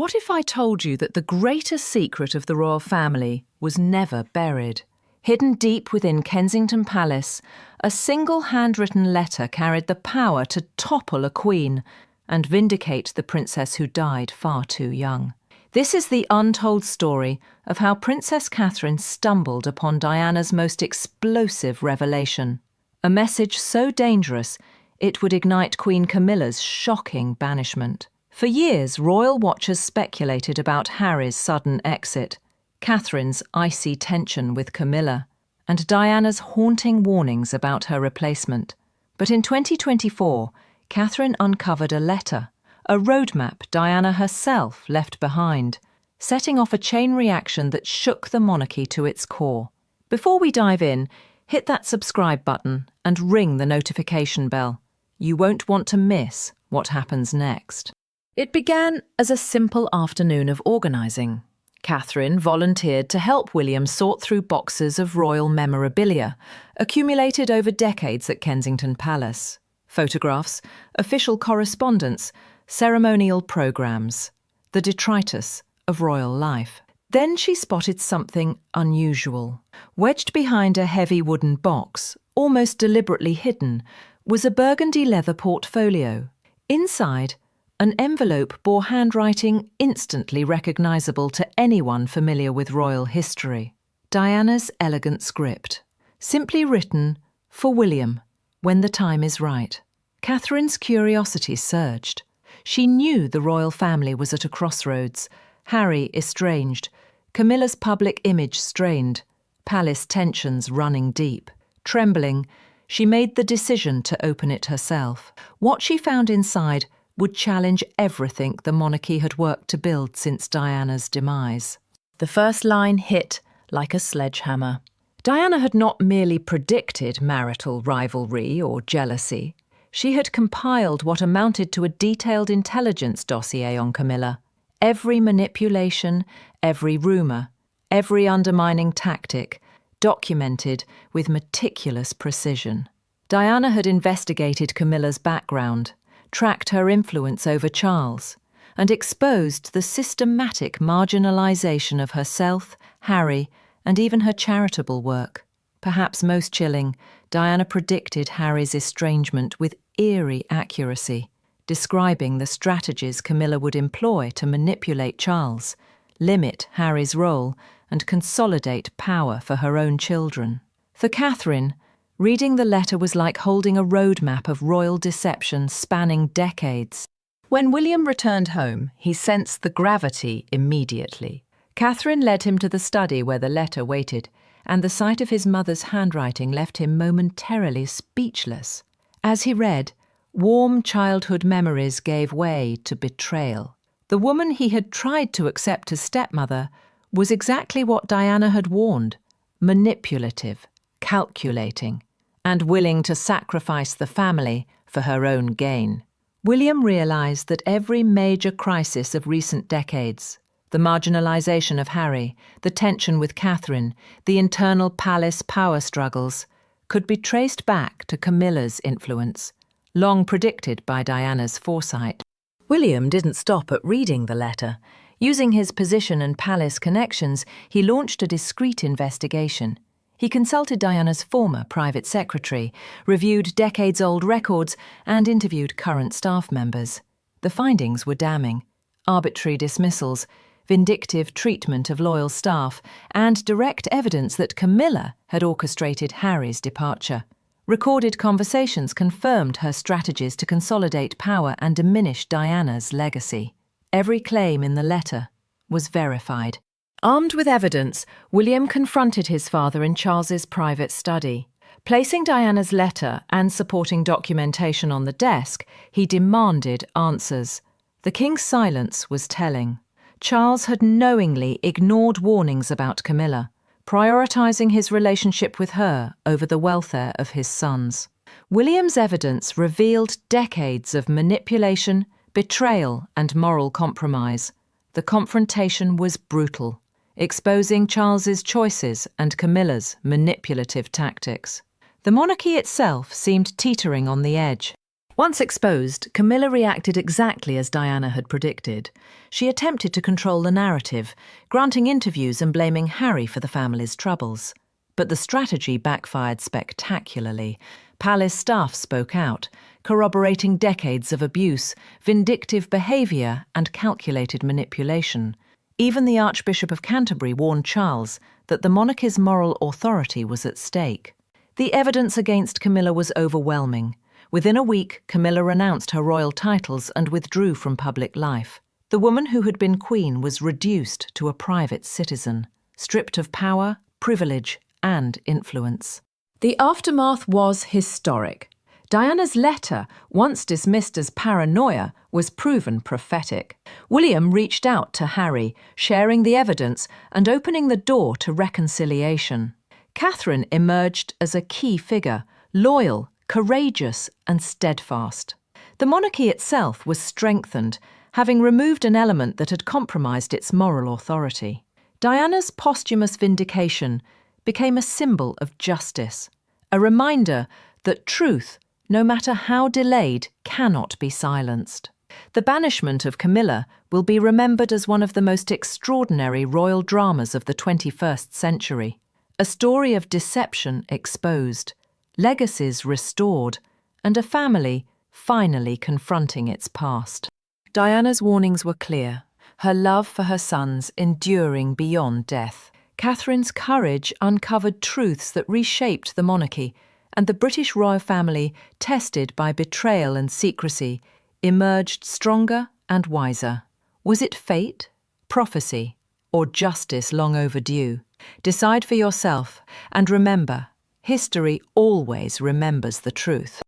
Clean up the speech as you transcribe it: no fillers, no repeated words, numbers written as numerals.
What if I told you that the greatest secret of the royal family was never buried? Hidden deep within Kensington Palace, a single handwritten letter carried the power to topple a queen and vindicate the princess who died far too young. This is the untold story of how Princess Catherine stumbled upon Diana's most explosive revelation. A message so dangerous it would ignite Queen Camilla's shocking banishment. For years, royal watchers speculated about Harry's sudden exit, Catherine's icy tension with Camilla, and Diana's haunting warnings about her replacement. But in 2024, Catherine uncovered a letter, a roadmap Diana herself left behind, setting off a chain reaction that shook the monarchy to its core. Before we dive in, hit that subscribe button and ring the notification bell. You won't want to miss what happens next. It began as a simple afternoon of organising. Catherine volunteered to help William sort through boxes of royal memorabilia, accumulated over decades at Kensington Palace. Photographs, official correspondence, ceremonial programmes, the detritus of royal life. Then she spotted something unusual. Wedged behind a heavy wooden box, almost deliberately hidden, was a burgundy leather portfolio. Inside, an envelope bore handwriting instantly recognisable to anyone familiar with royal history. Diana's elegant script, simply written, "For William, when the time is right." Catherine's curiosity surged. She knew the royal family was at a crossroads, Harry estranged, Camilla's public image strained, palace tensions running deep. Trembling, she made the decision to open it herself. What she found inside would challenge everything the monarchy had worked to build since Diana's demise. The first line hit like a sledgehammer. Diana had not merely predicted marital rivalry or jealousy. She had compiled what amounted to a detailed intelligence dossier on Camilla. Every manipulation, every rumour, every undermining tactic, documented with meticulous precision. Diana had investigated Camilla's background, tracked her influence over Charles, and exposed the systematic marginalisation of herself, Harry, and even her charitable work. Perhaps most chilling, Diana predicted Harry's estrangement with eerie accuracy, describing the strategies Camilla would employ to manipulate Charles, limit Harry's role, and consolidate power for her own children. For Catherine, reading the letter was like holding a roadmap of royal deception spanning decades. When William returned home, he sensed the gravity immediately. Catherine led him to the study where the letter waited, and the sight of his mother's handwriting left him momentarily speechless. As he read, warm childhood memories gave way to betrayal. The woman he had tried to accept as stepmother was exactly what Diana had warned: manipulative, calculating, and willing to sacrifice the family for her own gain. William realised that every major crisis of recent decades, the marginalisation of Harry, the tension with Catherine, the internal palace power struggles, could be traced back to Camilla's influence, long predicted by Diana's foresight. William didn't stop at reading the letter. Using his position and palace connections, he launched a discreet investigation. He consulted Diana's former private secretary, reviewed decades-old records, and interviewed current staff members. The findings were damning: arbitrary dismissals, vindictive treatment of loyal staff, and direct evidence that Camilla had orchestrated Harry's departure. Recorded conversations confirmed her strategies to consolidate power and diminish Diana's legacy. Every claim in the letter was verified. Armed with evidence, William confronted his father in Charles's private study. Placing Diana's letter and supporting documentation on the desk, he demanded answers. The king's silence was telling. Charles had knowingly ignored warnings about Camilla, prioritising his relationship with her over the welfare of his sons. William's evidence revealed decades of manipulation, betrayal, and moral compromise. The confrontation was brutal, exposing Charles's choices and Camilla's manipulative tactics. The monarchy itself seemed teetering on the edge. Once exposed, Camilla reacted exactly as Diana had predicted. She attempted to control the narrative, granting interviews and blaming Harry for the family's troubles. But the strategy backfired spectacularly. Palace staff spoke out, corroborating decades of abuse, vindictive behaviour and calculated manipulation. Even the Archbishop of Canterbury warned Charles that the monarchy's moral authority was at stake. The evidence against Camilla was overwhelming. Within a week, Camilla renounced her royal titles and withdrew from public life. The woman who had been queen was reduced to a private citizen, stripped of power, privilege, and influence. The aftermath was historic. Diana's letter, once dismissed as paranoia, was proven prophetic. William reached out to Harry, sharing the evidence and opening the door to reconciliation. Catherine emerged as a key figure, loyal, courageous, and steadfast. The monarchy itself was strengthened, having removed an element that had compromised its moral authority. Diana's posthumous vindication became a symbol of justice, a reminder that truth, no matter how delayed, cannot be silenced. The banishment of Camilla will be remembered as one of the most extraordinary royal dramas of the 21st century. A story of deception exposed, legacies restored, and a family finally confronting its past. Diana's warnings were clear, her love for her sons enduring beyond death. Catherine's courage uncovered truths that reshaped the monarchy, and the British royal family, tested by betrayal and secrecy, emerged stronger and wiser. Was it fate, prophecy, or justice long overdue? Decide for yourself, and remember, history always remembers the truth.